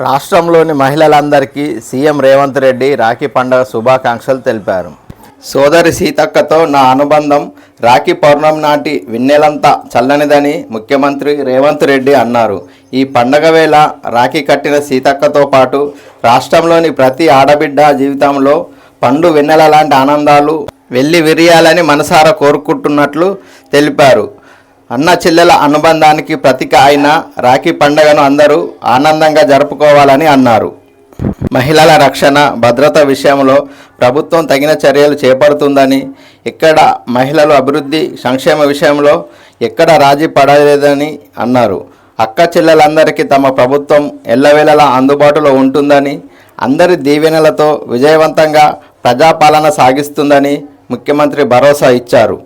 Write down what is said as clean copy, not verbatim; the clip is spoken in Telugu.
రాష్ట్రంలోని మహిళలందరికీ సీఎం రేవంత్ రెడ్డి రాఖీ పండుగ శుభాకాంక్షలు తెలిపారు. సోదరి సీతక్కతో నా అనుబంధం రాఖీ పౌర్ణమి నాటి వెన్నెలంతా చల్లనిదని ముఖ్యమంత్రి రేవంత్ రెడ్డి అన్నారు. ఈ పండగ వేళ రాఖీ కట్టిన సీతక్కతో పాటు రాష్ట్రంలోని ప్రతి ఆడబిడ్డ జీవితంలో పండు వెన్నెల లాంటి ఆనందాలు వెళ్లి విరియాలని మనసారా కోరుకుంటున్నట్లు తెలిపారు. అన్న చెల్లెల అనుబంధానికి ప్రతీక అయిన రాఖీ పండుగను అందరూ ఆనందంగా జరుపుకోవాలని అన్నారు. మహిళల రక్షణ, భద్రత విషయంలో ప్రభుత్వం తగిన చర్యలు చేపడుతుందని, ఎక్కడ మహిళల అభివృద్ధి, సంక్షేమ విషయంలో ఎక్కడ రాజీ పడలేదని అన్నారు. అక్క చెల్లెలందరికీ తమ ప్రభుత్వం ఎల్లవేళలా అందుబాటులో ఉంటుందని, అందరి దీవెనలతో విజయవంతంగా ప్రజాపాలన సాగిస్తుందని ముఖ్యమంత్రి భరోసా ఇచ్చారు.